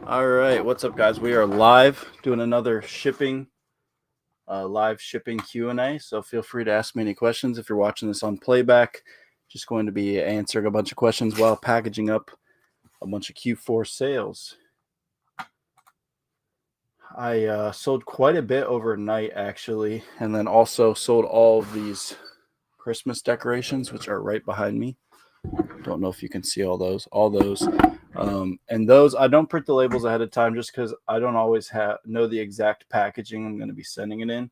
All right, what's up, guys? We are live doing another live shipping Q&A. So feel free to ask me any questions if you're watching this on playback. Just going to be answering a bunch of questions while packaging up a bunch of Q4 sales. I sold quite a bit overnight, actually, and then also sold all of these Christmas decorations, which are right behind me. Don't know if you can see all those. And those, I don't print the labels ahead of time just because I don't always know the exact packaging I'm going to be sending it in.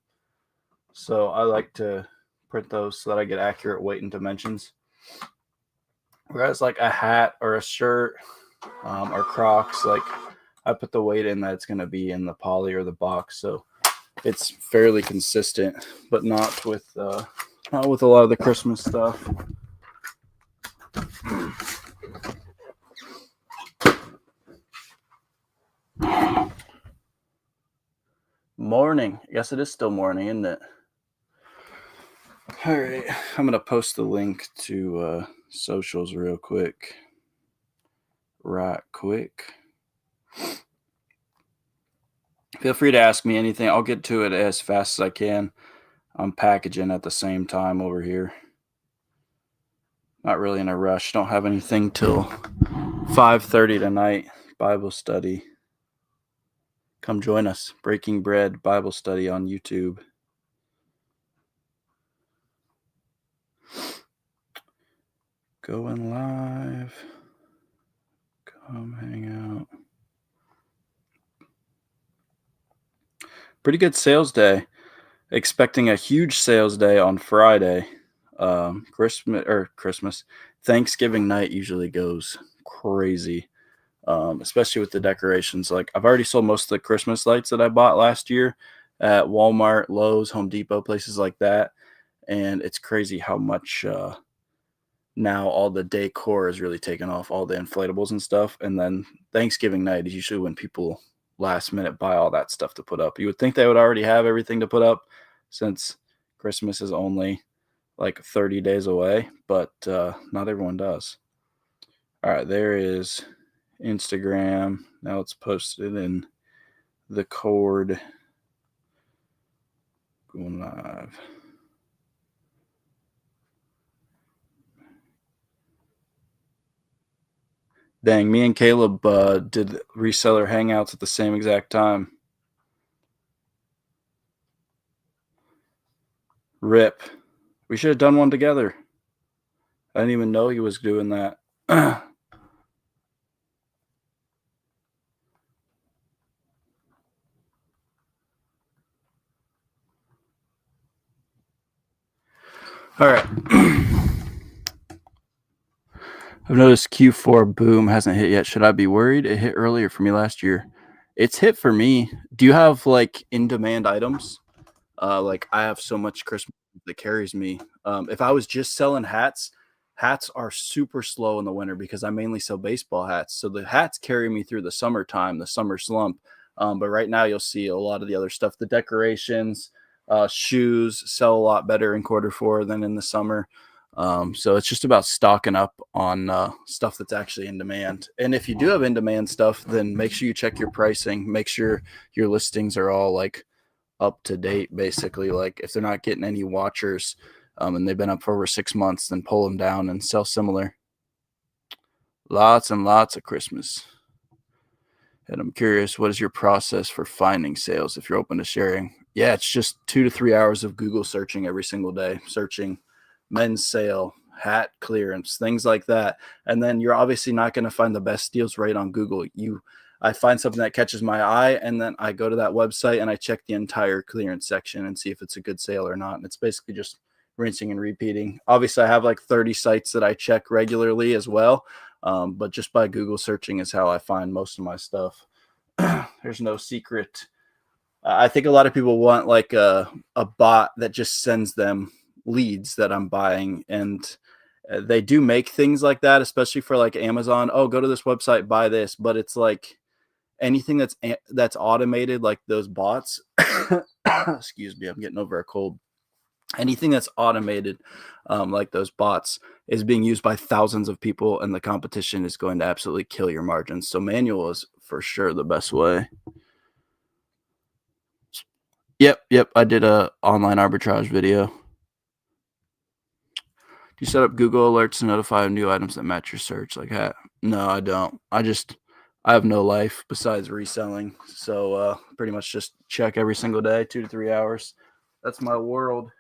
So I like to print those so that I get accurate weight and dimensions. Whereas like a hat or a shirt or Crocs, like I put the weight in that it's going to be in the poly or the box. So it's fairly consistent, but not with a lot of the Christmas stuff. Morning. I guess it is still morning, isn't it? All right. I'm going to post the link to socials real quick. Feel free to ask me anything. I'll get to it as fast as I can. I'm packaging at the same time over here. Not really in a rush. Don't have anything till 5:30 tonight. Bible study. Come join us. Breaking Bread Bible study on YouTube. Going live. Come hang out. Pretty good sales day. Expecting a huge sales day on Friday. Christmas. Thanksgiving night usually goes crazy. Especially with the decorations. Like I've already sold most of the Christmas lights that I bought last year at Walmart, Lowe's, Home Depot, places like that. And it's crazy how much now all the decor is really taken off, all the inflatables and stuff. And then Thanksgiving night is usually when people last minute buy all that stuff to put up. You would think they would already have everything to put up since Christmas is only like 30 days away, but not everyone does. All right, there is Instagram. Now it's posted in the cord. Going live. Dang, me and Caleb did reseller hangouts at the same exact time. Rip. We should have done one together. I didn't even know he was doing that. All right. I've noticed Q4 boom hasn't hit yet. Should I be worried? It hit earlier for me last year. It's hit for me. Do you have like in-demand items? Like I have so much Christmas that carries me. If I was just selling hats are super slow in the winter because I mainly sell baseball hats. So the hats carry me through the summertime, the summer slump. But right now you'll see a lot of the other stuff, the decorations, shoes sell a lot better in quarter 4 than in the summer. So it's just about stocking up on stuff that's actually in demand. And if you do have in demand stuff, then make sure you check your pricing. Make sure your listings are all like up to date, basically. Like if they're not getting any watchers and they've been up for over 6 months, then pull them down and sell similar. Lots and lots of Christmas. And I'm curious, what is your process for finding sales if you're open to sharing? Yeah, it's just 2 to 3 hours of Google searching every single day, searching men's sale, hat clearance, things like that. And then you're obviously not going to find the best deals right on Google. I find something that catches my eye, and then I go to that website and I check the entire clearance section and see if it's a good sale or not. And it's basically just rinsing and repeating. Obviously, I have like 30 sites that I check regularly as well. But just by Google searching is how I find most of my stuff. There's no secret. I think a lot of people want like a bot that just sends them leads that I'm buying, and they do make things like that, especially for like Amazon. Oh, go to this website, buy this. But it's like anything that's automated, like those bots. Excuse me, I'm getting over a cold. Anything that's automated, like those bots, is being used by thousands of people, and the competition is going to absolutely kill your margins. So manual is for sure the best way. Yep. I did a online arbitrage video. Do you set up Google alerts to notify new items that match your search? Like that? No, I don't. I have no life besides reselling. So pretty much just check every single day, 2 to 3 hours. That's my world.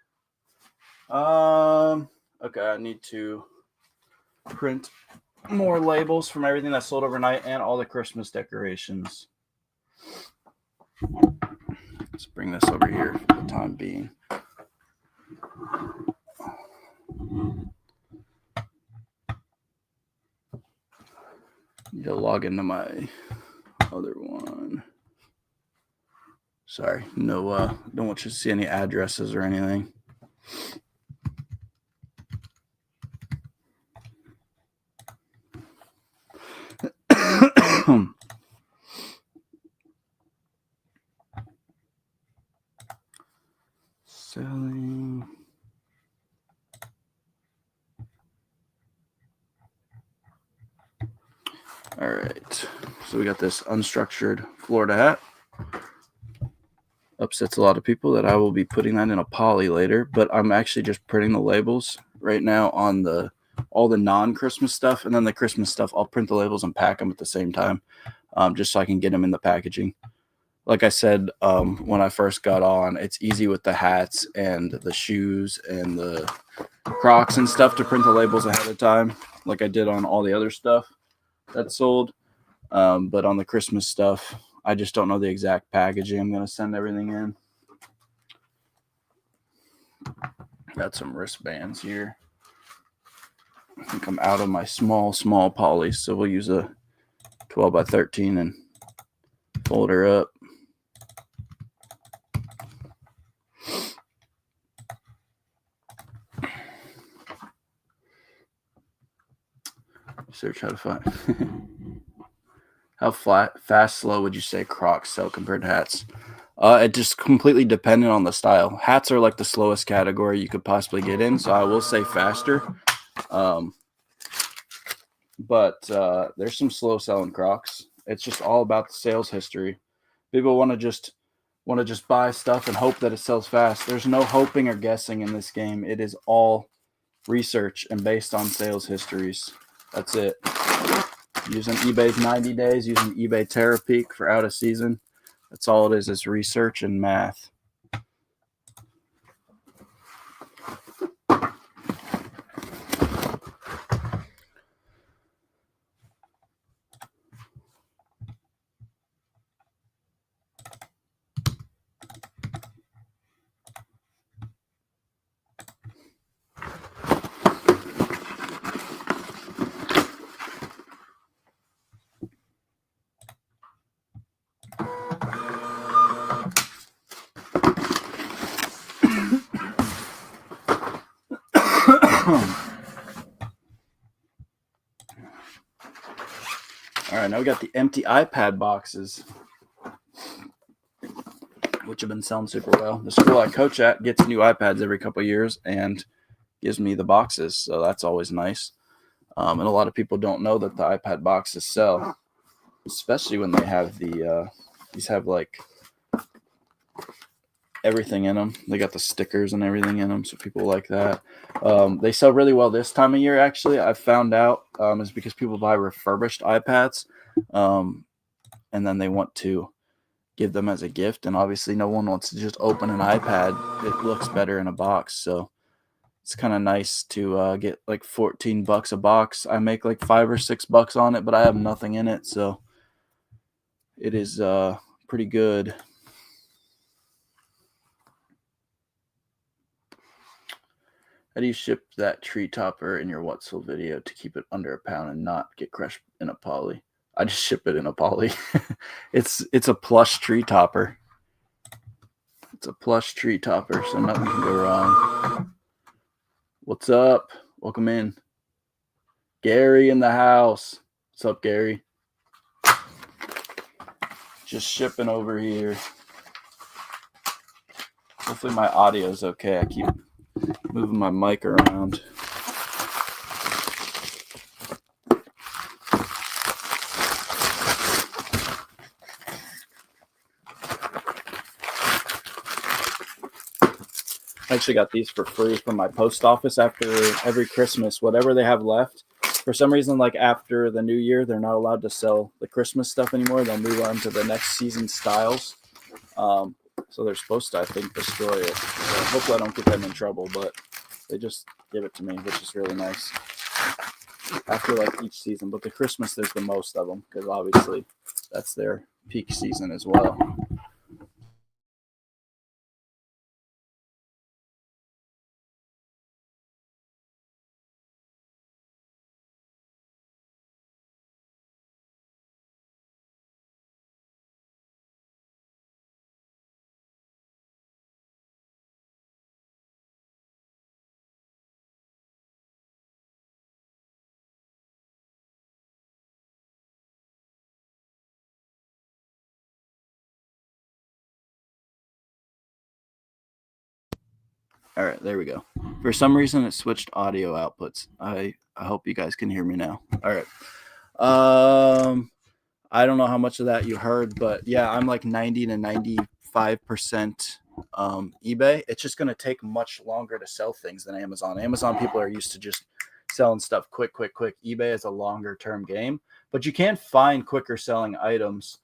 Okay, I need to print more labels from everything that sold overnight and all the Christmas decorations. Let's bring this over here for the time being. Need to log into my other one. Sorry, no, don't want you to see any addresses or anything. Selling. All right, so we got this unstructured Florida hat. Upsets a lot of people that I will be putting that in a poly later, but I'm actually just printing the labels right now on all the non-Christmas stuff, and then the Christmas stuff, I'll print the labels and pack them at the same time, just so I can get them in the packaging. Like I said, when I first got on, it's easy with the hats and the shoes and the Crocs and stuff to print the labels ahead of time, like I did on all the other stuff that sold. But on the Christmas stuff, I just don't know the exact packaging I'm going to send everything in. Got some wristbands here. I think I'm out of my small poly, so we'll use a 12 by 13 and fold her up. Search how to find. How fast, slow would you say Crocs sell compared to hats? It just completely dependent on the style. Hats are like the slowest category you could possibly get in, so I will say faster. But there's some slow selling Crocs. It's just all about the sales history. People want to just buy stuff and hope that it sells fast. There's no hoping or guessing in this game. It is all research and based on sales histories. That's it. Using eBay's 90 days, using eBay TerraPeak for out of season. That's all it is. It's research and math. All right, now we got the empty iPad boxes, which have been selling super well. The school I coach at gets new iPads every couple of years and gives me the boxes, so that's always nice. And a lot of people don't know that the iPad boxes sell, especially when they have these have like everything in them. They got the stickers and everything in them, so people like that. They sell really well this time of year, actually. I've found out is because people buy refurbished iPads, and then they want to give them as a gift, and obviously no one wants to just open an iPad. It looks better in a box, so it's kind of nice to get like $14 a box. I make like $5 or $6 on it, but I have nothing in it, so it is pretty good. How do you ship that tree topper in your What'sel video to keep it under a pound and not get crushed in a poly? I just ship it in a poly. It's a plush tree topper. It's a plush tree topper, so nothing can go wrong. What's up? Welcome in. Gary in the house. What's up, Gary? Just shipping over here. Hopefully my audio is okay. I keep moving my mic around. I actually got these for free from my post office after every Christmas. Whatever they have left, for some reason, like after the new year, they're not allowed to sell the Christmas stuff anymore. They'll move on to the next season styles. So they're supposed to, I think, destroy it. So hopefully I don't get them in trouble, but they just give it to me, which is really nice. After like each season, but the Christmas there's the most of them because obviously that's their peak season as well. All right, there we go. For some reason, it switched audio outputs. I hope you guys can hear me now. All right. I don't know how much of that you heard, but yeah, I'm like 90 to 95% eBay. It's just going to take much longer to sell things than Amazon. Amazon people are used to just selling stuff quick. eBay is a longer term game, but you can find quicker selling items.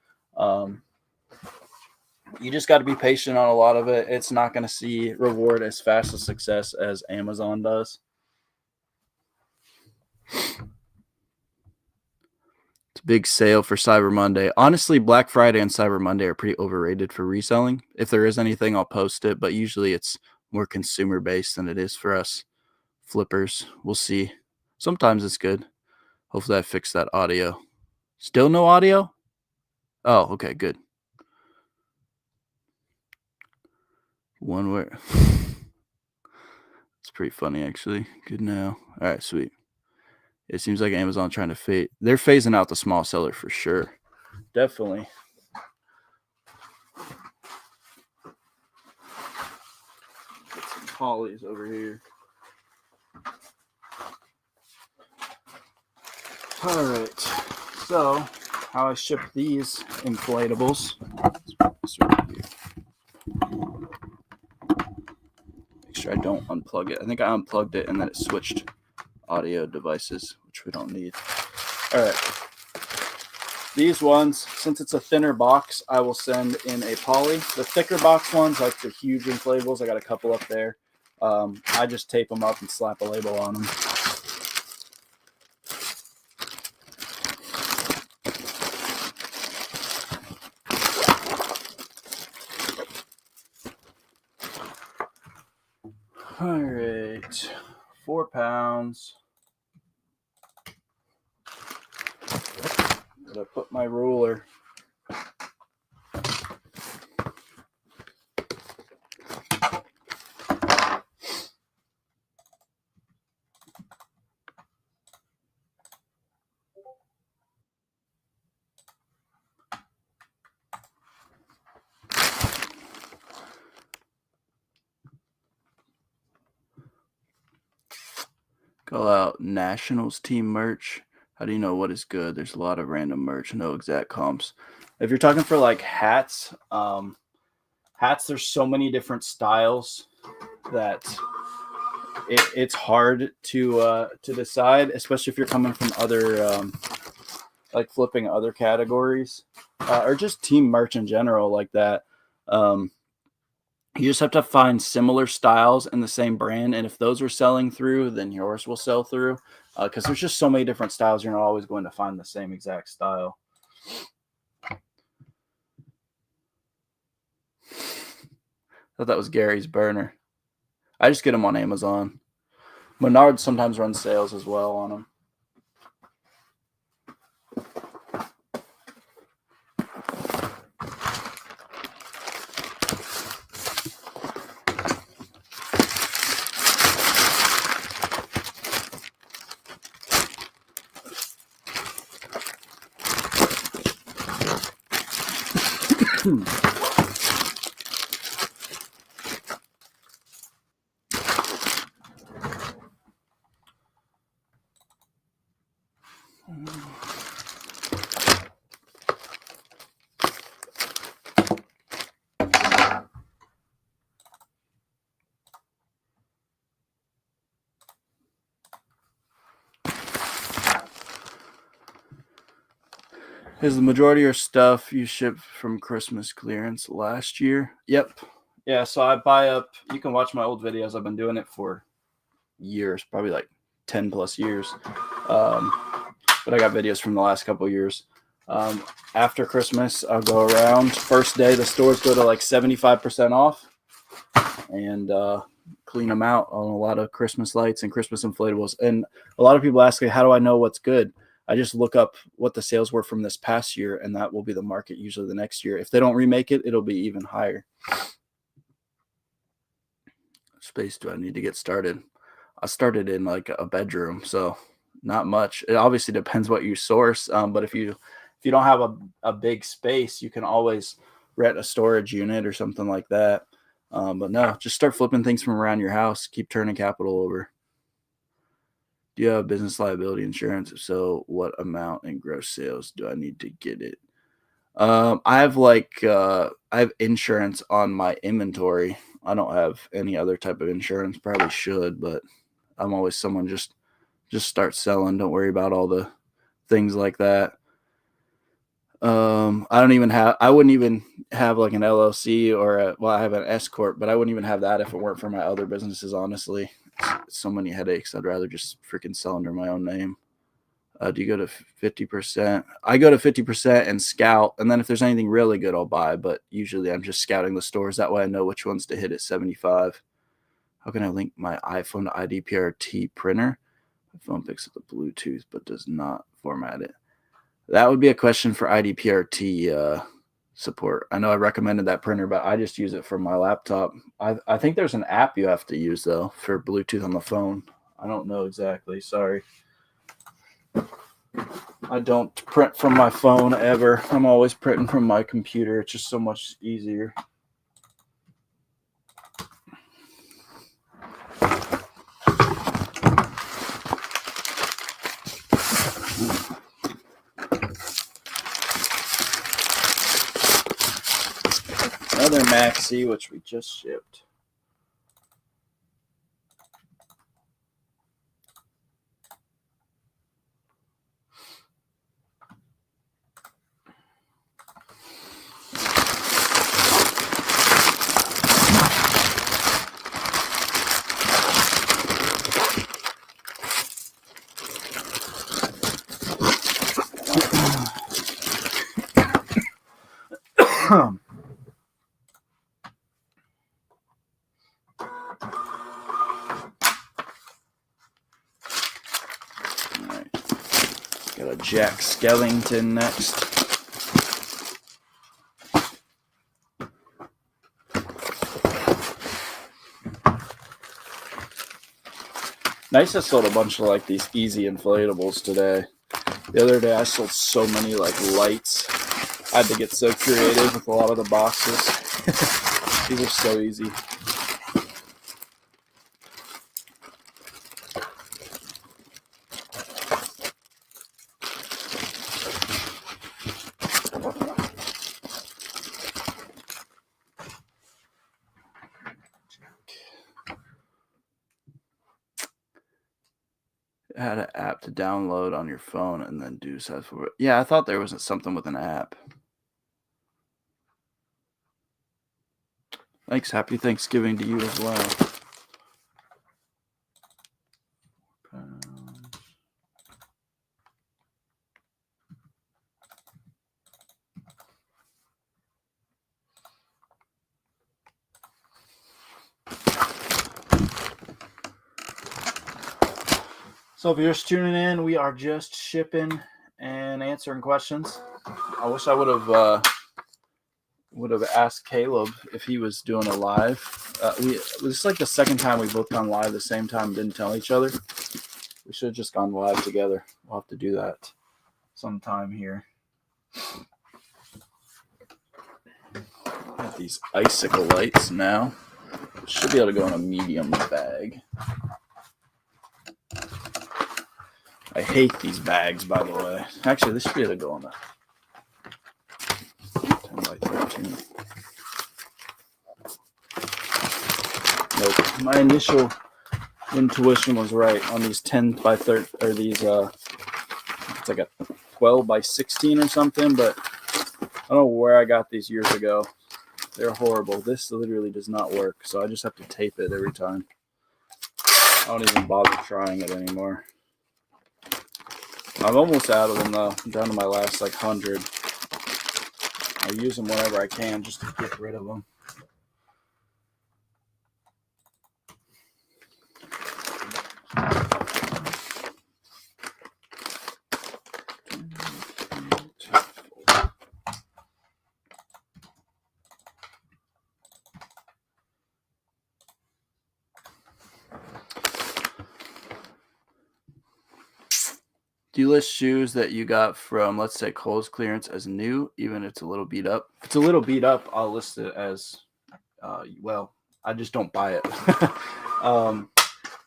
You just got to be patient on a lot of it. It's not going to see reward as fast as success as Amazon does. It's a big sale for Cyber Monday. Honestly, Black Friday and Cyber Monday are pretty overrated for reselling. If there is anything, I'll post it, but usually it's more consumer based than it is for us flippers. We'll see. Sometimes it's good. Hopefully I fixed that audio. Still no audio? Oh, okay, good. One word. It's pretty funny, actually. Good now. All right, sweet. It seems like Amazon trying to fade. They're phasing out the small seller for sure. Definitely. Get some polys over here. All right. So, how I ship these inflatables. Make sure I don't unplug it. I think I unplugged it and then it switched audio devices, which we don't need. All right. These ones, since it's a thinner box, I will send in a poly. The thicker box ones, like the huge inflatables, I got a couple up there. I just tape them up and slap a label on them. All right, 4 pounds. Gotta put my ruler. Go out Nationals team merch. How do you know what is good? There's a lot of random merch, no exact comps. If you're talking for like hats, there's so many different styles that it's hard to decide, especially if you're coming from other like flipping other categories or just team merch in general like that. You just have to find similar styles in the same brand, and if those are selling through, then yours will sell through. Because there's just so many different styles, you're not always going to find the same exact style. I thought that was Gary's burner. I just get them on Amazon. Menards sometimes runs sales as well on them. Is the majority of your stuff you shipped from Christmas clearance last year? Yep. Yeah, so I buy up, you can watch my old videos. I've been doing it for years, probably like 10 plus years. But I got videos from the last couple of years. After Christmas, I'll go around. First day, the stores go to like 75% off and clean them out on a lot of Christmas lights and Christmas inflatables. And a lot of people ask me, how do I know what's good? I just look up what the sales were from this past year, and that will be the market usually the next year. If they don't remake it, it'll be even higher. Space do I need to get started? I started in like a bedroom, so not much. It obviously depends what you source, but if you don't have a big space, you can always rent a storage unit or something like that. But no, just start flipping things from around your house. Keep turning capital over. Do you have business liability insurance? If so, what amount in gross sales do I need to get it? I have insurance on my inventory. I don't have any other type of insurance. Probably should, but I'm always someone just start selling. Don't worry about all the things like that. I wouldn't even have like an LLC or I have an S corp, but I wouldn't even have that if it weren't for my other businesses. Honestly, it's so many headaches. I'd rather just freaking sell under my own name. Do you go to 50%? I go to 50% and scout, and then if there's anything really good, I'll buy. But usually, I'm just scouting the stores. That way, I know which ones to hit at 75. How can I link my iPhone to IDPRT printer? My phone picks up the Bluetooth but does not format it. That would be a question for IDPRT support. I know I recommended that printer, but I just use it for my laptop. I think there's an app you have to use, though, for Bluetooth on the phone. I don't know exactly. Sorry. I don't print from my phone ever. I'm always printing from my computer. It's just so much easier. Another Maxi, which we just shipped. Alright. Got a Jack Skellington next. Nice, I sold a bunch of like these easy inflatables today. The other day I sold so many like lights. I had to get so creative with a lot of the boxes. These are so easy. It had an app to download on your phone and then do stuff for it. Yeah, I thought there was something with an app. Thanks. Happy Thanksgiving to you as well. So if you're just tuning in, we are just shipping and answering questions. I wish I would have asked Caleb if he was doing a live. This is like the second time we've both gone live at the same time and didn't tell each other. We should have just gone live together. We'll have to do that sometime here. Got these icicle lights now. Should be able to go in a medium bag. I hate these bags, by the way. Actually, this should be able to go on a 10 by 13. Nope. My initial intuition was right on these 10 by 30, or these, it's like a 12 by 16 or something, but I don't know where I got these years ago. They're horrible. This literally does not work, so I just have to tape it every time. I don't even bother trying it anymore. I'm almost out of them though. I'm down to my last like 100. I use them whenever I can just to get rid of them. Do you list shoes that you got from, let's say, Kohl's clearance as new, even if it's a little beat up? If it's a little beat up, I'll list it as, well, I just don't buy it.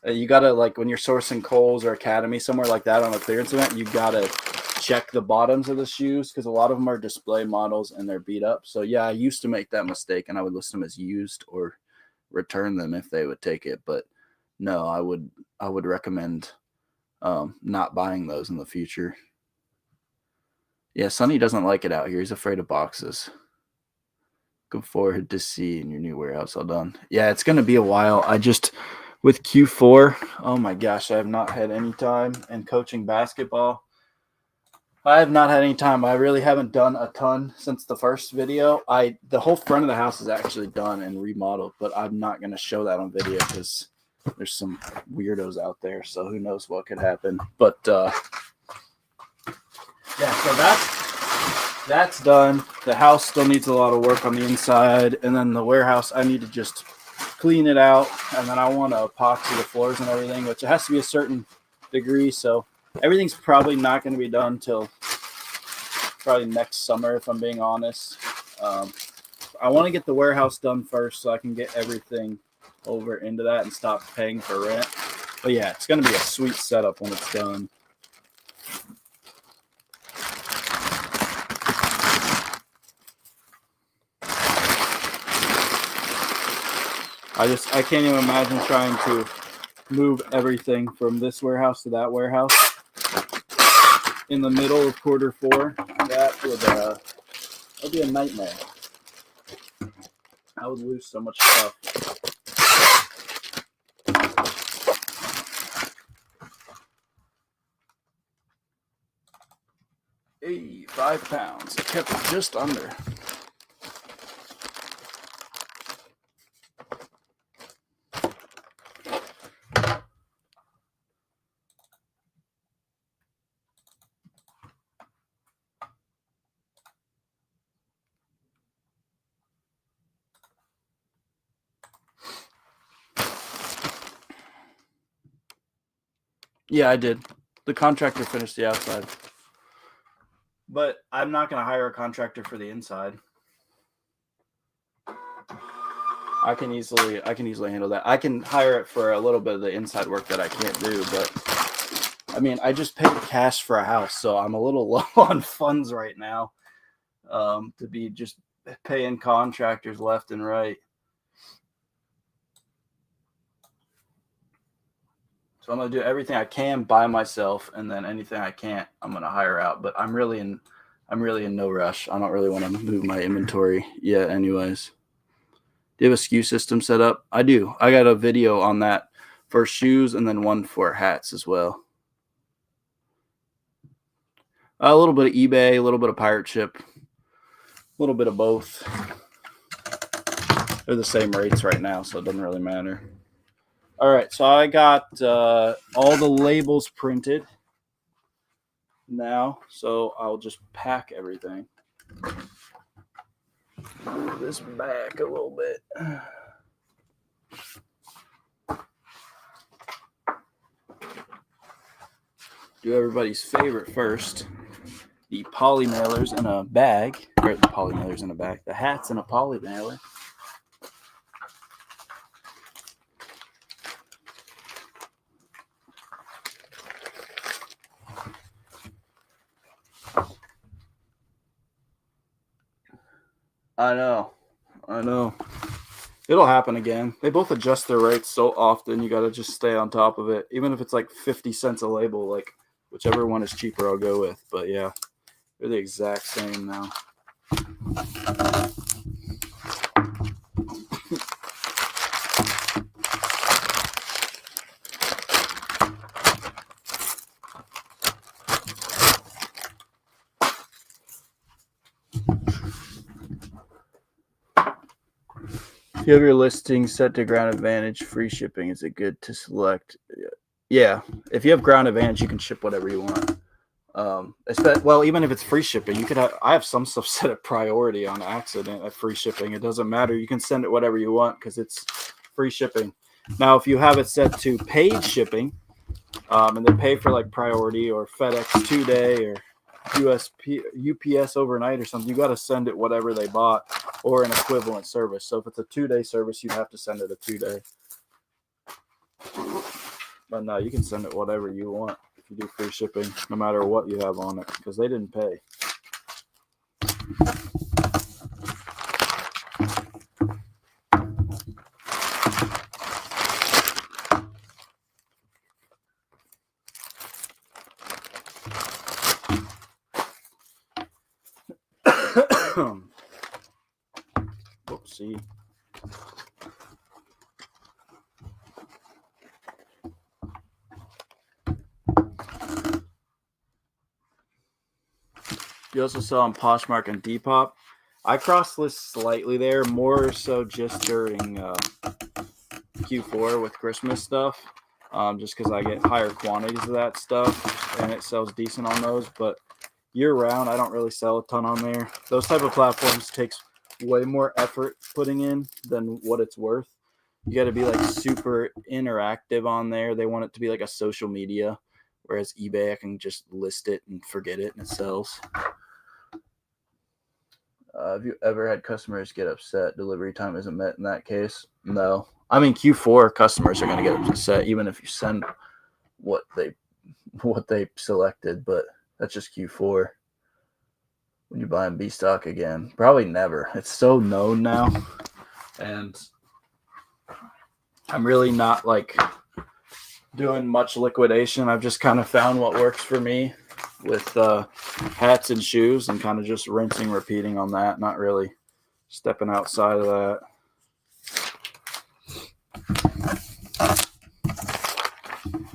You got to, like, when you're sourcing Kohl's or Academy, somewhere like that on a clearance event, you got to check the bottoms of the shoes because a lot of them are display models and they're beat up. So, yeah, I used to make that mistake and I would list them as used or return them if they would take it. But, no, I would recommend not buying those in the future. Yeah, Sonny doesn't like it out here. He's afraid of boxes. Looking forward to seeing your new warehouse all done. Yeah, it's going to be a while. With Q4, oh my gosh, I have not had any time. And coaching basketball, I have not had any time. I really haven't done a ton since the first video. The whole front of the house is actually done and remodeled, but I'm not going to show that on video because there's some weirdos out there, so who knows what could happen. But yeah, so that's done. The house still needs a lot of work on the inside, and then the warehouse, I need to just clean it out, and then I want to epoxy the floors and everything, which it has to be a certain degree, so everything's probably not going to be done till probably next summer, if I'm being honest. I want to get the warehouse done first so I can get everything over into that and stop paying for rent. But yeah, it's going to be a sweet setup when it's done. I can't even imagine trying to move everything from this warehouse to that warehouse in the middle of Q4. That'd be a nightmare. I would lose so much stuff. Hey, 5 pounds. I kept it just under. Yeah, I did. The contractor finished the outside. But I'm not going to hire a contractor for the inside. I can easily handle that. I can hire it for a little bit of the inside work that I can't do, but I mean, I just paid cash for a house, so I'm a little low on funds right now to be just paying contractors left and right. So I'm going to do everything I can by myself, and then anything I can't, I'm going to hire out. But I'm really in no rush. I don't really want to move my inventory yet anyways. Do you have a SKU system set up? I do. I got a video on that for shoes and then one for hats as well. A little bit of eBay, a little bit of Pirate Ship, a little bit of both. They're the same rates right now, so it doesn't really matter. All right, so I got all the labels printed now, so I'll just pack everything. Move this back a little bit. Do everybody's favorite first. The poly mailers in a bag, or the poly mailers in a bag. The hats in a poly mailer. I know. It'll happen again. They both adjust their rates so often. You got to just stay on top of it. Even if it's like 50 cents a label, like Whichever one is cheaper, I'll go with. But yeah, they're the exact same now. If you have your listing set to ground advantage, free shipping, is it good to select? Yeah, if you have ground advantage, you can ship whatever you want. Well, even if it's free shipping, you could have. I have some stuff set at priority on accident at free shipping. It doesn't matter. You can send it whatever you want because it's free shipping. Now, if you have it set to paid shipping, and they pay for like priority or FedEx 2-day or UPS overnight or something, you got to send it whatever they bought or an equivalent service. So if it's a 2-day service, you have to send it a 2-day. But no, you can send it whatever you want if you do free shipping, no matter what you have on it, because they didn't pay. Oopsie. You also sell on Poshmark and Depop. I cross-list slightly there, more so just during Q4 with Christmas stuff, just because I get higher quantities of that stuff, and it sells decent on those. But year-round, I don't really sell a ton on there. Those type of platforms takes way more effort putting in than what it's worth. You got to be like super interactive on there. They want it to be like a social media, whereas eBay, I can just list it and forget it, and it sells. Have you ever had customers get upset delivery time isn't met in that case? No. I mean, Q4 customers are going to get upset even if you send what they selected, but that's just Q4. When you buy in B stock again, probably never. It's so known now, and I'm really not like doing much liquidation. I've just kind of found what works for me with hats and shoes, and kind of just rinsing, repeating on that. Not really stepping outside of that.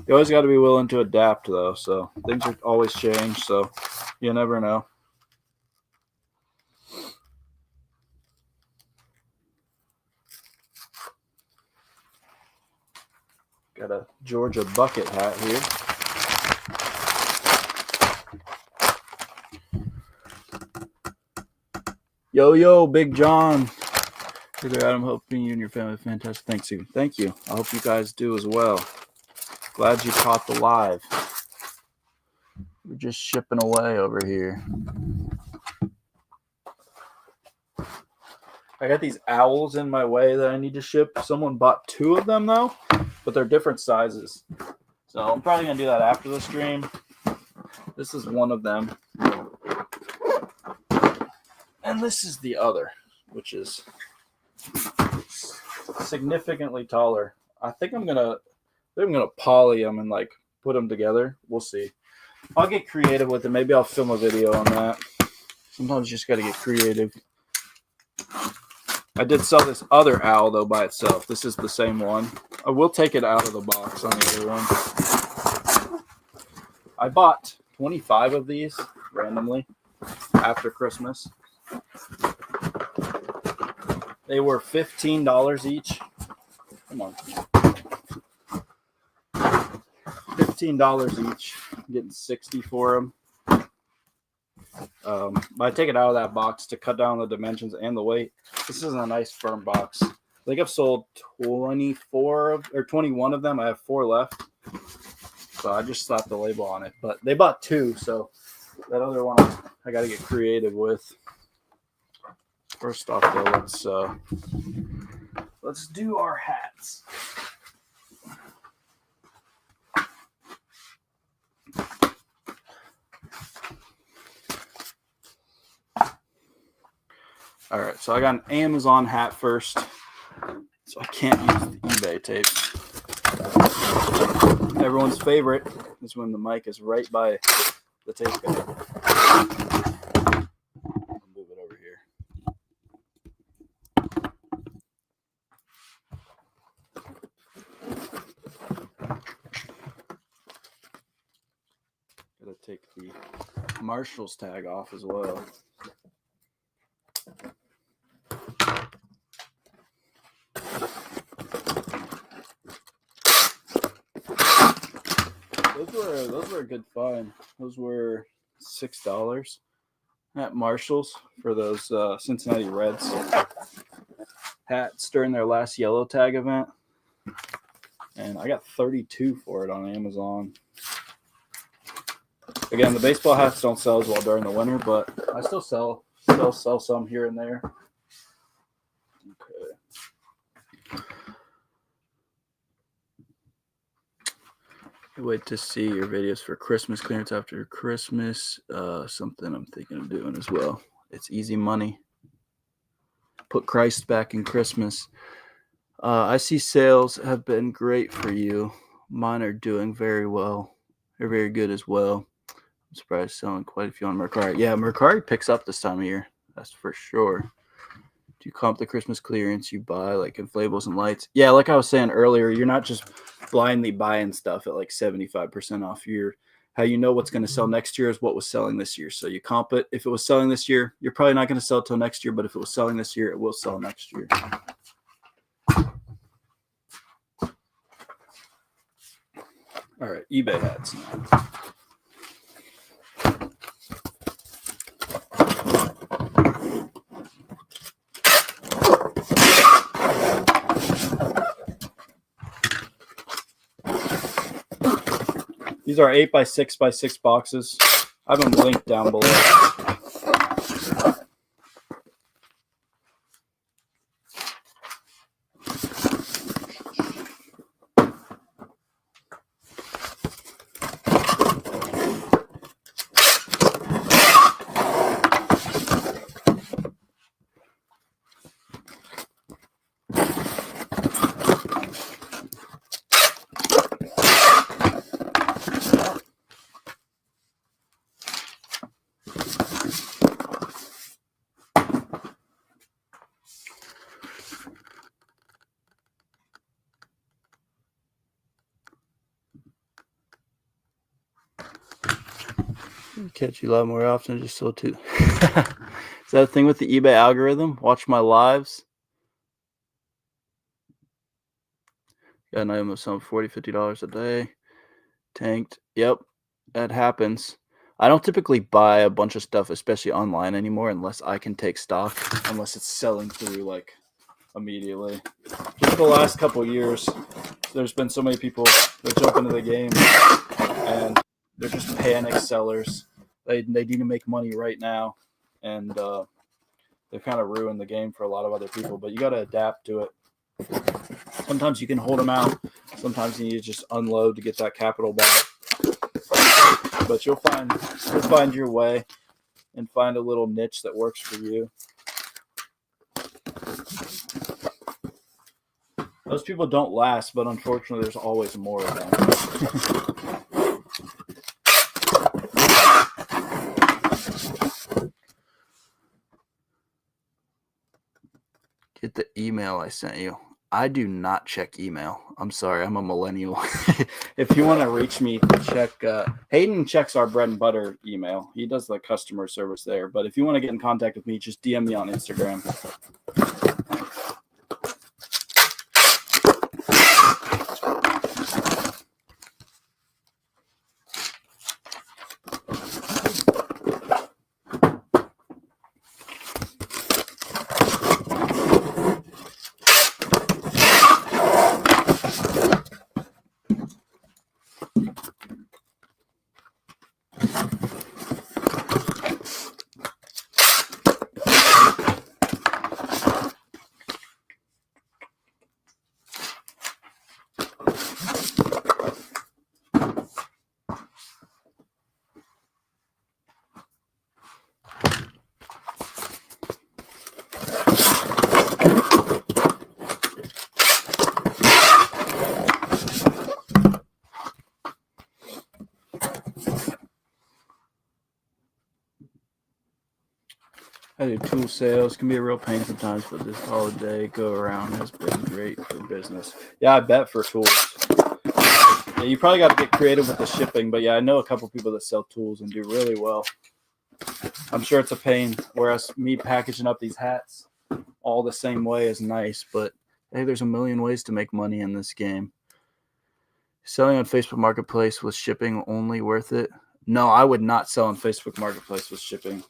You always got to be willing to adapt, though. So things are always change. So you never know. Got a Georgia bucket hat here. Yo, Big John. Hey there, Adam. Hoping you and your family have fantastic Thanksgiving. Thank you. I hope you guys do as well. Glad you caught the live. We're just shipping away over here. I got these owls in my way that I need to ship. Someone bought 2 of them, though, but they're different sizes. So I'm probably going to do that after the stream. This is one of them. And this is the other, which is significantly taller. I think I'm gonna poly them and like put them together. We'll see. I'll get creative with it. Maybe I'll film a video on that. Sometimes you just got to get creative. I did sell this other owl though by itself. This is the same one. I will take it out of the box on the other one. I bought 25 of these randomly after Christmas. They were $15 each. Come on. $15 each. I'm getting 60 for them. I take it out of that box to cut down the dimensions and the weight. This is a nice firm box. I think I've sold 21 of them. I have 4 left. So I just slapped the label on it. But they bought 2, so that other one I got to get creative with. First off, though, let's do our hats. All right, so I got an Amazon hat first, so I can't use the eBay tape. Everyone's favorite is when the mic is right by the tape guide. I'll move it over here. Gotta take the Marshall's tag off as well. Those were a good find. Those were $6 at Marshall's for those Cincinnati Reds hats during their last yellow tag event, and I got 32 for it on Amazon. Again, the baseball hats don't sell as well during the winter, but I still sell some here and there. Okay. Wait to see your videos for Christmas clearance after Christmas. Something I'm thinking of doing as well. It's easy money. Put Christ back in Christmas. I see sales have been great for you. Mine are doing very well. They're very good as well. I'm surprised selling quite a few on Mercari. Yeah, Mercari picks up this time of year. That's for sure. Do you comp the Christmas clearance you buy, like inflatables and lights? Yeah, like I was saying earlier, you're not just blindly buying stuff at like 75% off. How you know what's going to sell next year is what was selling this year. So you comp it. If it was selling this year, you're probably not going to sell it till next year. But if it was selling this year, it will sell next year. All right, eBay hats now. These are 8x6x6 boxes. I have them linked down below. Catch you live more often, just so too. Is that a thing with the eBay algorithm? Watch my lives. Got an item of some $40, $50 a day. Tanked. Yep, that happens. I don't typically buy a bunch of stuff, especially online anymore, unless I can take stock, unless it's selling through like immediately. Just the last couple of years, there's been so many people that jump into the game and they're just panic sellers. They need to make money right now, and they've kind of ruined the game for a lot of other people. But you got to adapt to it. Sometimes you can hold them out. Sometimes you need to just unload to get that capital back. But you'll find your way and find a little niche that works for you. Those people don't last, but unfortunately, there's always more of them. Get the email I sent you. I do not check email. I'm sorry. I'm a millennial. If you want to reach me, check. Hayden checks our bread and butter email. He does the customer service there. But if you want to get in contact with me, just DM me on Instagram. I do tool sales. Can be a real pain sometimes, but this holiday go around has been great for business. Yeah, I bet for tools. Yeah, you probably got to get creative with the shipping, but yeah, I know a couple people that sell tools and do really well. I'm sure it's a pain, whereas me packaging up these hats all the same way is nice, but hey, there's a million ways to make money in this game. Selling on Facebook Marketplace with shipping only worth it? No, I would not sell on Facebook Marketplace with shipping.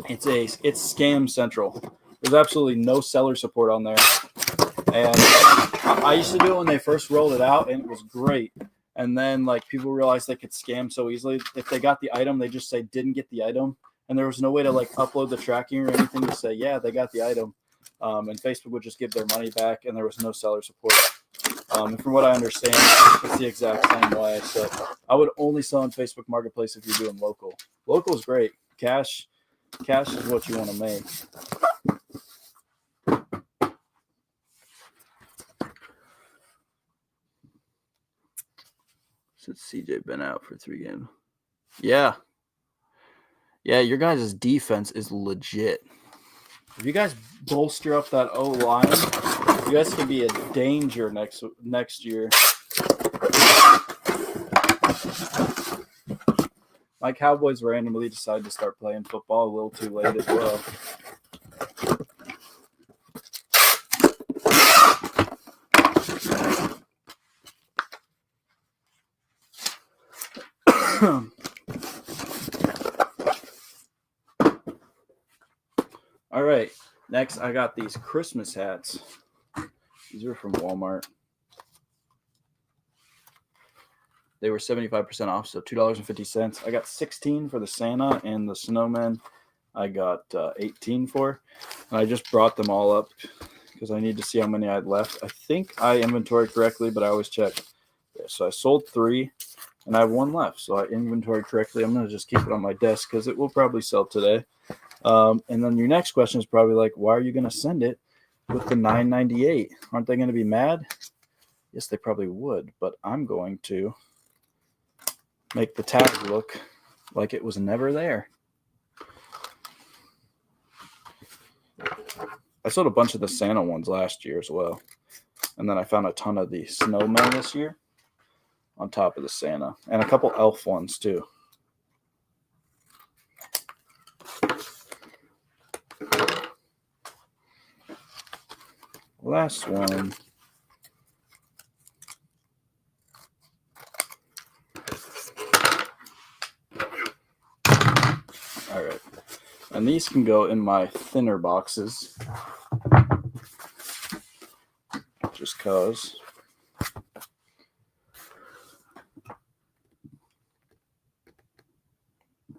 It's scam central. There's absolutely no seller support on there. And I used to do it when they first rolled it out, and it was great. And then like people realized they could scam so easily. If they got the item, they just say didn't get the item, and there was no way to like upload the tracking or anything to say yeah they got the item. And Facebook would just give their money back, and there was no seller support. And from what I understand, it's the exact same way. So I would only sell on Facebook Marketplace if you're doing local. Local is great. Cash is what you want to make. Since CJ been out for 3 games. Yeah, your guys' defense is legit. If you guys bolster up that O-line, you guys could be a danger next year. My Cowboys randomly decided to start playing football a little too late as well. All right, next I got these Christmas hats. These are from Walmart. They were 75% off, so $2.50. I got 16 for the Santa and the snowman. I got 18 for, and I just brought them all up because I need to see how many I had left. I think I inventoried correctly, but I always check. Yeah, so I sold 3, and I have 1 left. So I inventoried correctly. I'm going to just keep it on my desk because it will probably sell today. And then your next question is probably like, why are you going to send it with the $9.98? Aren't they going to be mad? Yes, they probably would, but I'm going to make the tag look like it was never there. I sold a bunch of the Santa ones last year as well. And then I found a ton of the snowmen this year on top of the Santa. And a couple elf ones too. Last one. All right. And these can go in my thinner boxes. Just cause.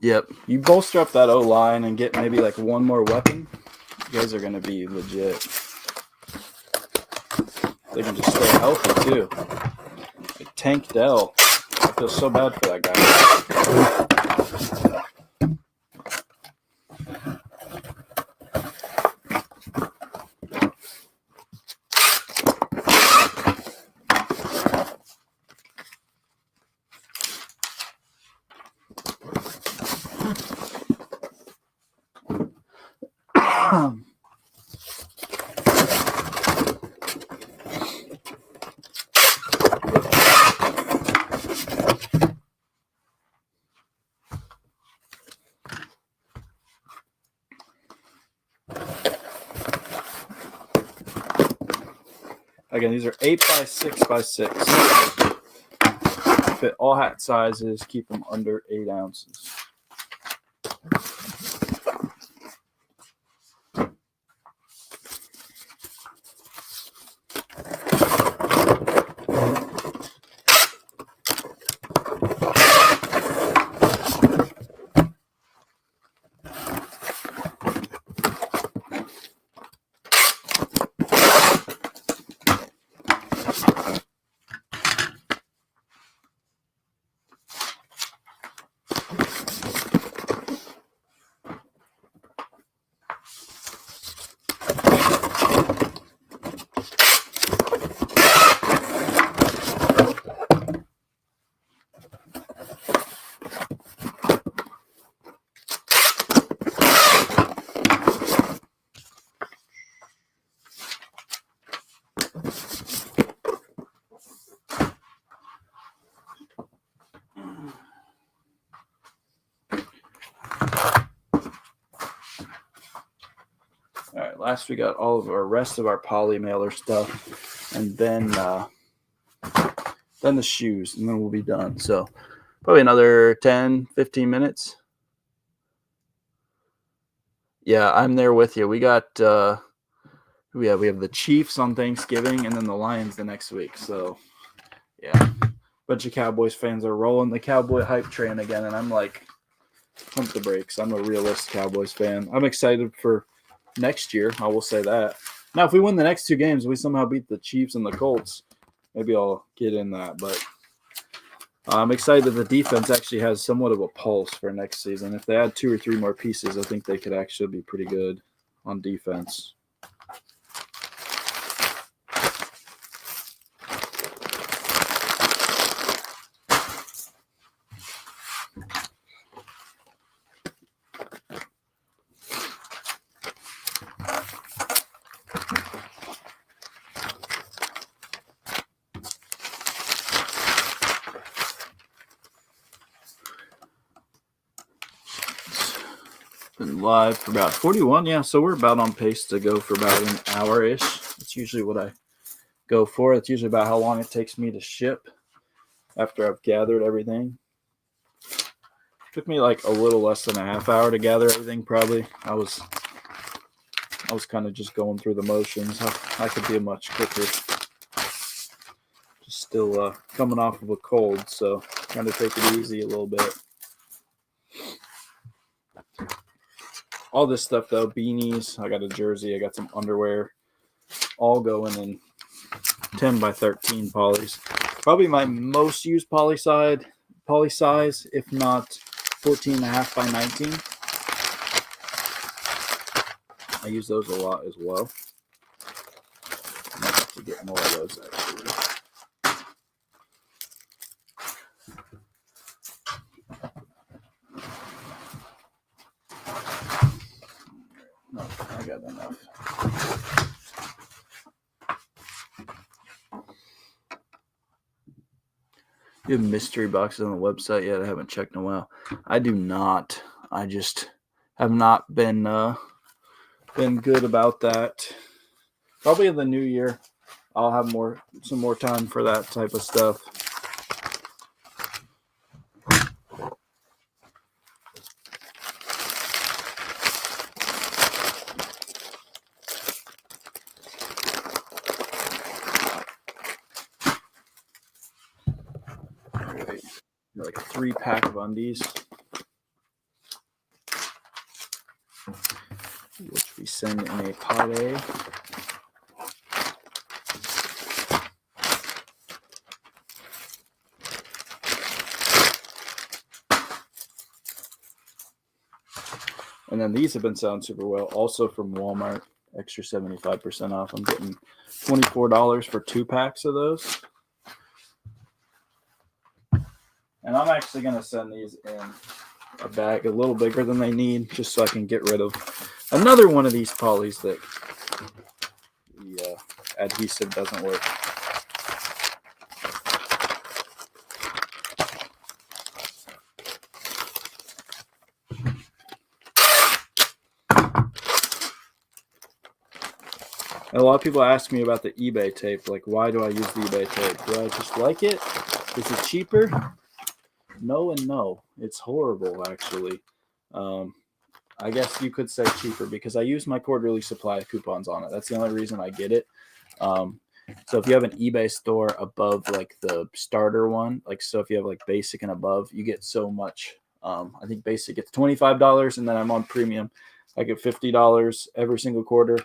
Yep. You bolster up that O-line and get maybe like 1 more weapon. You guys are going to be legit. They can just stay healthy too. Like Tank Dell. I feel so bad for that guy. Again, these are 8x6x6. Fit all hat sizes. Keep them under 8 ounces. last we got all of our rest of our poly mailer stuff, and then the shoes, and then we'll be done. So probably another 10, 15 minutes. Yeah, I'm there with you. We got we have the Chiefs on Thanksgiving, and then the Lions the next week. So yeah, bunch of Cowboys fans are rolling the Cowboy hype train again, and I'm like, pump the brakes. I'm a realist Cowboys fan. I'm excited for next year. I will say that. Now, if we win the next two games, we somehow beat the Chiefs and the Colts, maybe I'll get in that. But I'm excited that the defense actually has somewhat of a pulse for next season. If they add 2 or 3 more pieces, I think they could actually be pretty good on defense. Been live for about 41. Yeah, so we're about on pace to go for about an hour-ish. That's usually what I go for. It's usually about how long it takes me to ship after I've gathered everything. Took me like a little less than a half hour to gather everything, probably. I was kind of just going through the motions. I could be much quicker. Just still coming off of a cold, so trying to take it easy a little bit. All this stuff, though, beanies, I got a jersey, I got some underwear, all going in 10 by 13 polys. Probably my most used poly size, if not 14.5 by 19. I use those a lot as well. I might have to get more of those, actually. No, I got enough. You have mystery boxes on the website yet? I haven't checked in a while. I do not. I just have not been good about that. Probably in the new year, I'll have some more time for that type of stuff. Like a 3-pack of undies, which we send in a poly. And then these have been selling super well. Also from Walmart, extra 75% off. I'm getting $24 for 2 packs of those. And I'm actually going to send these in a bag a little bigger than they need, just so I can get rid of another one of these polys that the adhesive doesn't work. And a lot of people ask me about the eBay tape. Like, why do I use the eBay tape? Do I just like it? Is it cheaper? No and no. It's horrible, actually. I guess you could say cheaper because I use my quarterly supply coupons on it. That's the only reason I get it. So if you have an eBay store above like the starter one, like so if you have like basic and above, you get so much. I think basic gets $25, and then I'm on premium. I get $50 every single quarter.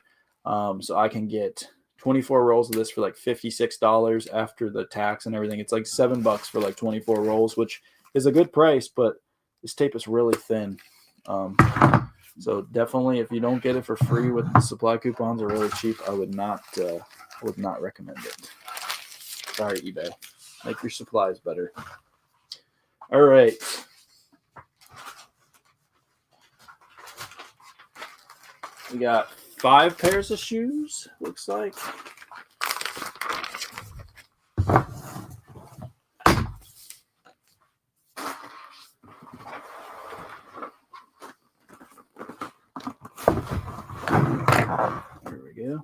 So I can get 24 rolls of this for like $56 after the tax and everything. It's like $7 for like 24 rolls, which is a good price, but this tape is really thin. So definitely, if you don't get it for free with the supply coupons or really cheap, I would not recommend it. Sorry, eBay. Make your supplies better. All right. We got 5 pairs of shoes, looks like.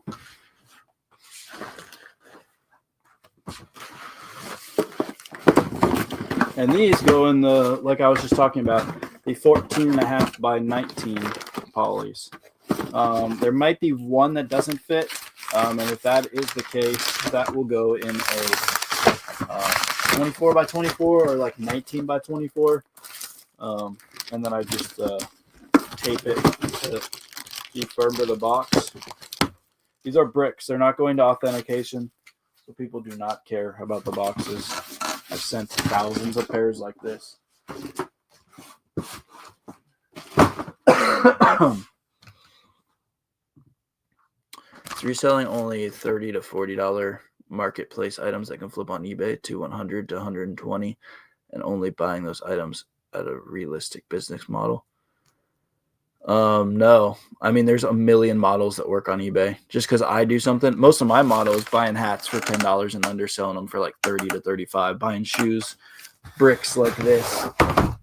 now. And these go in the, like I was just talking about, the 14.5 by 19 polys. There might be one that doesn't fit, and if that is the case, that will go in a 24 by 24 or like 19 by 24. And then I just tape it to keep firm to the box. These are bricks. They're not going to authentication, so people do not care about the boxes. I've sent thousands of pairs like this. It's reselling only $30 to $40 marketplace items that can flip on eBay to $100 to $120, and only buying those items at a realistic business model. No, I mean, there's a million models that work on eBay. Just because I do something, most of my model is buying hats for $10 and under, selling them for like 30 to 35, buying shoes, bricks like this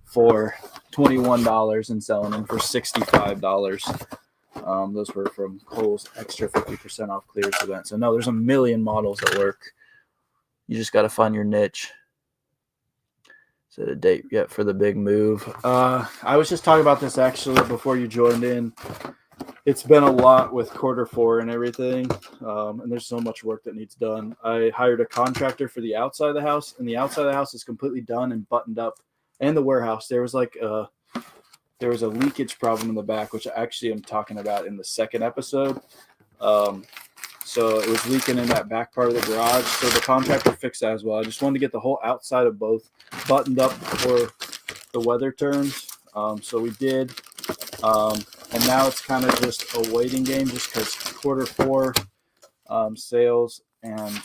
for $21 and selling them for $65. Those were from Kohl's extra 50% off clearance event. So no, there's a million models that work. You just got to find your niche. Is it a date yet for the big move? I was just talking about this actually before you joined in. It's been a lot with Q4 and everything, and there's so much work that needs done. I hired a contractor for the outside of the house, and the outside of the house is completely done and buttoned up. And the warehouse, there was a leakage problem in the back, which I actually am talking about in the second episode. So it was leaking in that back part of the garage. So the contractor fixed that as well. I just wanted to get the whole outside of both buttoned up before the weather turns. So we did. And now it's kind of just a waiting game just because Q4 sales, and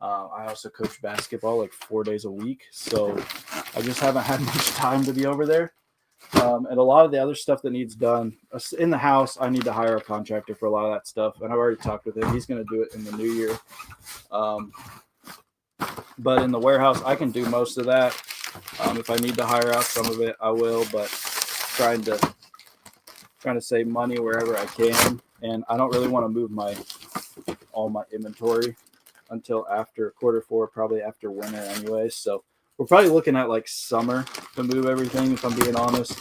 I also coach basketball like 4 days a week. So I just haven't had much time to be over there. And a lot of the other stuff that needs done in the house, I need to hire a contractor for a lot of that stuff. And I've already talked with him. He's going to do it in the new year. But in the warehouse, I can do most of that. If I need to hire out some of it, I will. But trying to save money wherever I can. And I don't really want to move all my inventory until after Q4, probably after winter anyway. So we're probably looking at like summer to move everything, if I'm being honest.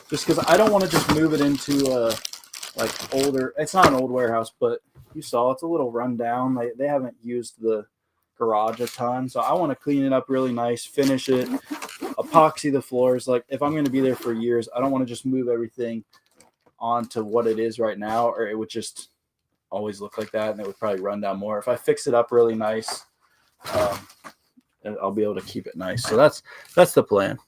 Just because I don't want to just move it into like older. It's not an old warehouse, but you saw it's a little run down. They haven't used the garage a ton, so I want to clean it up really nice, finish it, epoxy the floors. Like if I'm going to be there for years, I don't want to just move everything onto what it is right now, or it would just always look like that, and it would probably run down more. If I fix it up really nice, I'll be able to keep it nice. So that's the plan.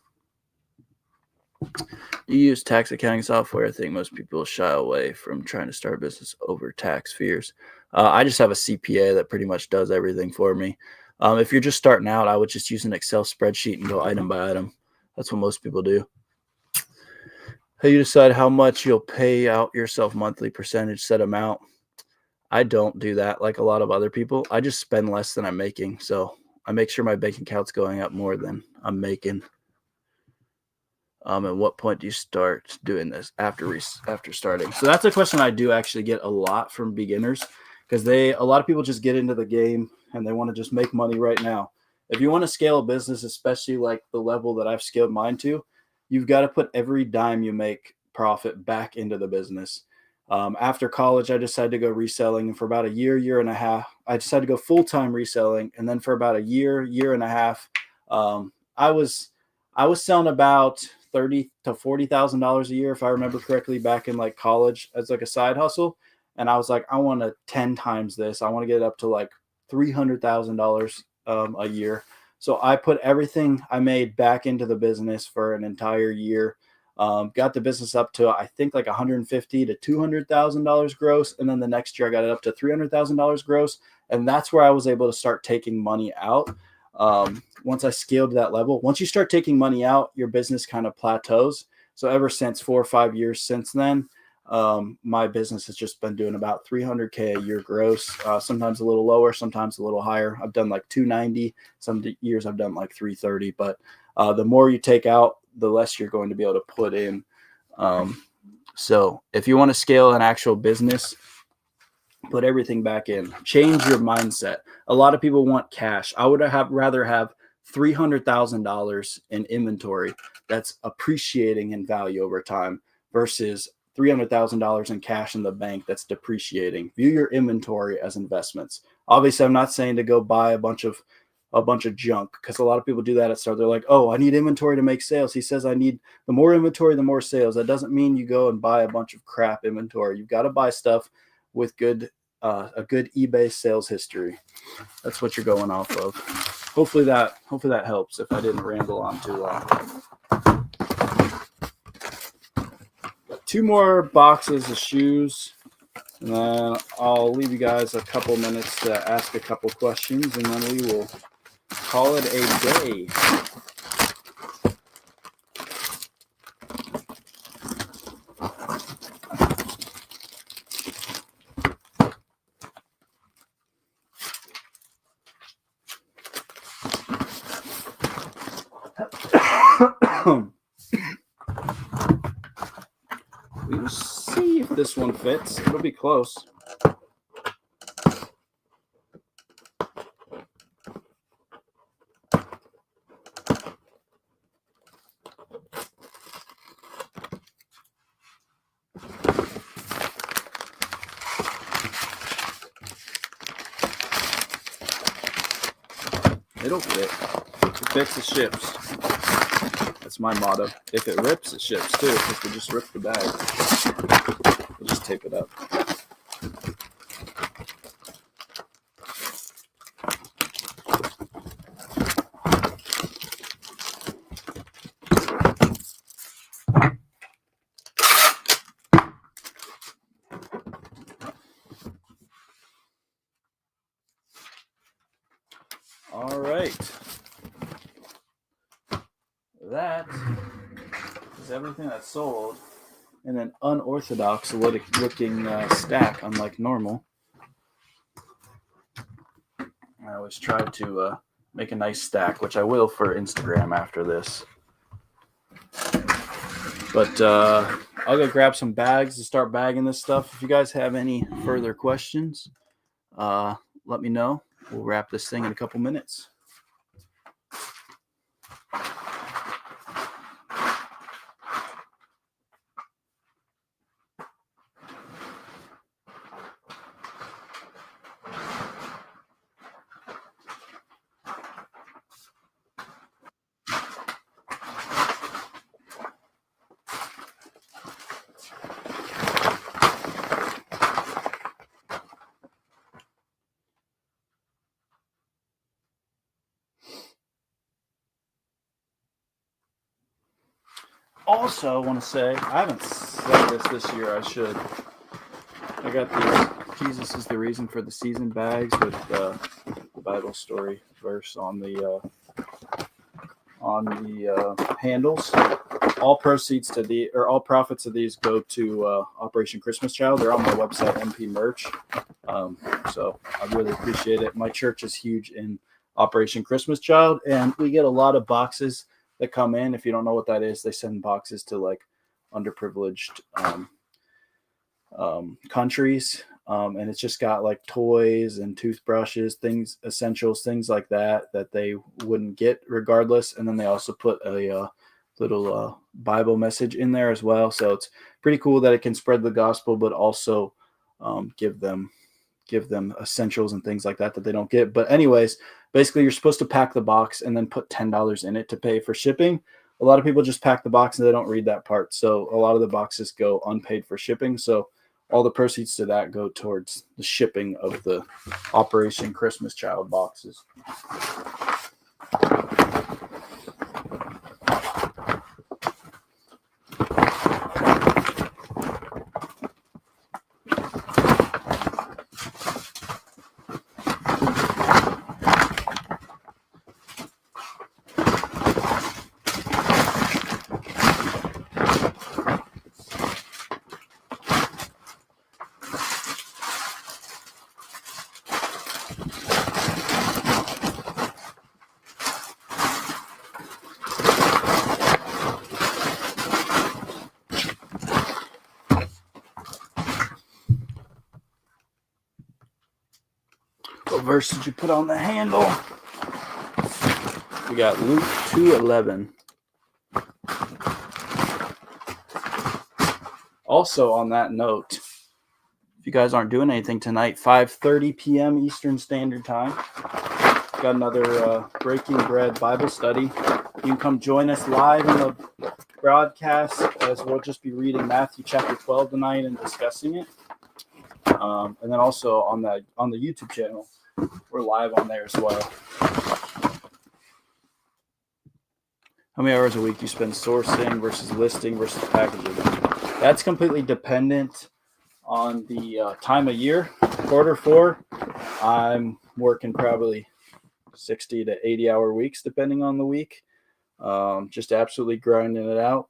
You use tax accounting software. I think most people shy away from trying to start a business over tax fears. I just have a CPA that pretty much does everything for me. If you're just starting out, I would just use an Excel spreadsheet and go item by item. That's what most people do. How you decide how much you'll pay out yourself monthly, percentage set amount? I don't do that like a lot of other people. I just spend less than I'm making. So I make sure my bank account's going up more than I'm making. At what point do you start doing this after starting? So that's a question I do actually get a lot from beginners, because a lot of people just get into the game and they want to just make money right now. If you want to scale a business, especially like the level that I've scaled mine to, you've got to put every dime you make profit back into the business. After college, I decided to go reselling, and for about a year and a half, I decided to go full-time reselling. And then for about a year and a half, I was selling about $30,000 to $40,000 a year, if I remember correctly, back in like college as like a side hustle. And I was like, I want to 10 times this. I want to get it up to like $300,000 a year. So I put everything I made back into the business for an entire year. Got the business up to, I think, like $150,000 to $200,000 gross. And then the next year I got it up to $300,000 gross. And that's where I was able to start taking money out. Once I scaled to that level, once you start taking money out, your business kind of plateaus. So ever since 4 or 5 years since then, my business has just been doing about $300K a year gross, sometimes a little lower, sometimes a little higher. I've done like 290. Some years I've done like 330, but the more you take out, the less you're going to be able to put in. So if you want to scale an actual business, Put everything back in. Change your mindset. A lot of people want cash. I would rather have $300,000 in inventory that's appreciating in value over time versus $300,000 in cash in the bank that's depreciating. View your inventory as investments. Obviously, I'm not saying to go buy a bunch of junk, because a lot of people do that at start. They're like, oh, I need inventory to make sales. He says I need the more inventory, the more sales. That doesn't mean you go and buy a bunch of crap inventory. You've got to buy stuff with a good eBay sales history. That's what you're going off of. Hopefully that helps if I didn't ramble on too long. Got 2 more boxes of shoes, and then I'll leave you guys a couple minutes to ask a couple questions, and then we will call it a day. We will see if this one fits. It'll be close. It'll fit. If it fits, it ships. That's my motto. If it rips, it ships too. If we just rip the bag, we'll just tape it up. All right. That is everything that's sold in an unorthodox looking stack, unlike normal. I always try to make a nice stack, which I will for Instagram after this. But I'll go grab some bags to start bagging this stuff. If you guys have any further questions, let me know. We'll wrap this thing in a couple minutes. Also, I want to say, I haven't said this year. I should. I got these Jesus is the Reason for the Season bags with the Bible story verse on the handles. All proceeds all profits of these go to Operation Christmas Child. They're on my website, MP Merch. So I really appreciate it. My church is huge in Operation Christmas Child, and we get a lot of boxes that come in. If you don't know what that is, they send boxes to like underprivileged countries, and it's just got like toys and toothbrushes, essentials, things like that they wouldn't get regardless. And then they also put a little Bible message in there as well. So it's pretty cool that it can spread the gospel, but also give them essentials and things like that they don't get. But anyways, basically you're supposed to pack the box and then put $10 in it to pay for shipping. A lot of people just pack the box and they don't read that part. So a lot of the boxes go unpaid for shipping. So all the proceeds to that go towards the shipping of the Operation Christmas Child boxes. verse did you put on the handle? We got Luke 2:11. Also, on that note, if you guys aren't doing anything tonight, 5:30 p.m. Eastern Standard Time, got another Breaking Bread Bible study. You can come join us live in the broadcast, as we'll just be reading Matthew chapter 12 tonight and discussing it. And then also on the YouTube channel, we're live on there as well. How many hours a week do you spend sourcing versus listing versus packaging? That's completely dependent on the time of year. Q4, I'm working probably 60 to 80 hour weeks, depending on the week. Just absolutely grinding it out.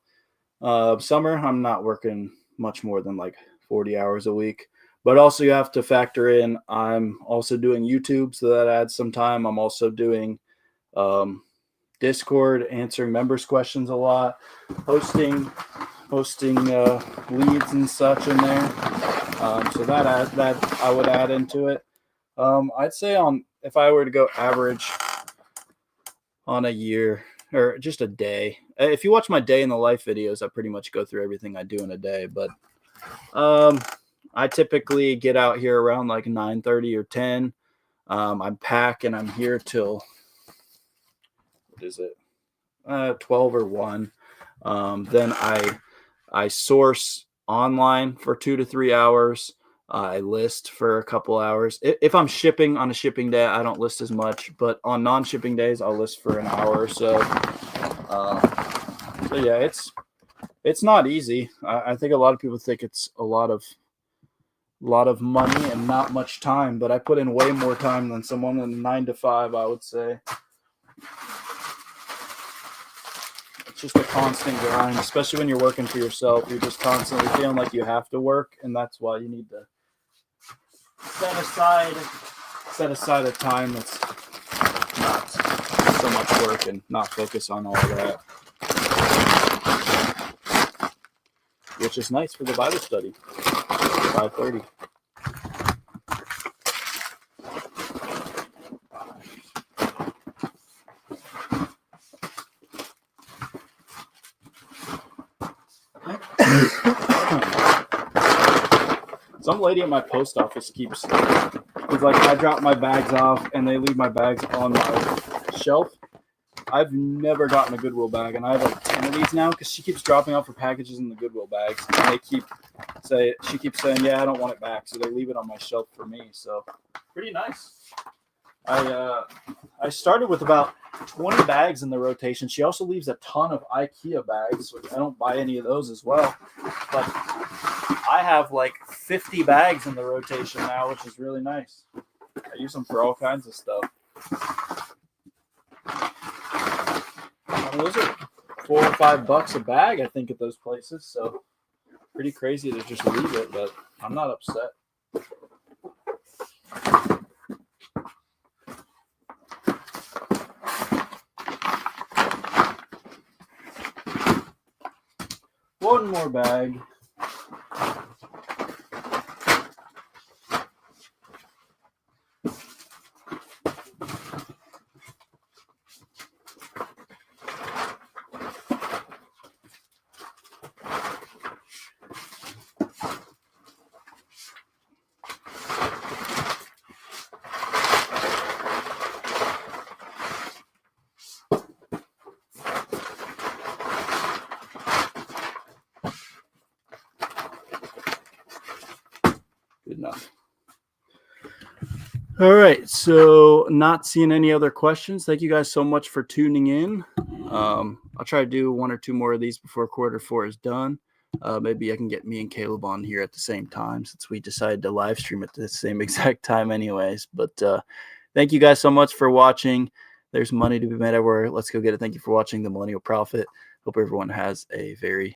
Summer, I'm not working much more than like 40 hours a week. But also you have to factor in, I'm also doing YouTube, so that adds some time. I'm also doing Discord, answering members' questions a lot, hosting leads and such in there. So that I would add into it. I'd say if I were to go average on a year or just a day, if you watch my day in the life videos, I pretty much go through everything I do in a day. But I typically get out here around like 9:30 or 10. I pack and I'm here till, what is it? 12 or 1. Then I source online for 2 to 3 hours. I list for a couple hours. If I'm shipping on a shipping day, I don't list as much, but on non-shipping days, I'll list for an hour or so. So yeah, it's not easy. I think a lot of people think it's a lot of money and not much time, but I put in way more time than someone in 9 to 5, I would say. It's just a constant grind, especially when you're working for yourself. You're just constantly feeling like you have to work, and that's why you need to set aside a time that's not so much work and not focus on all that, which is nice for the Bible study. 5:30. Some lady at my post office keeps, it's like I drop my bags off and they leave my bags on my shelf. I've never gotten a Goodwill bag, and I have like 10 of these now because she keeps dropping off her packages in the Goodwill bags, and she keeps saying, yeah, I don't want it back, so they leave it on my shelf for me. So pretty nice. I started with about 20 bags in the rotation. She also leaves a ton of IKEA bags, which I don't buy any of those as well. But I have like 50 bags in the rotation now, which is really nice. I use them for all kinds of stuff. Those are $4 or $5 a bag, I think, at those places. So pretty crazy to just leave it, but I'm not upset. One more bag. Good enough. All right, so not seeing any other questions. Thank you guys so much for tuning in. I'll try to do 1 or 2 more of these before Q4 is done. Maybe I can get me and Caleb on here at the same time, since we decided to live stream at the same exact time anyways. But thank you guys so much for watching. There's money to be made everywhere. Let's go get it. Thank you for watching The Millennial Prophet. Hope everyone has a very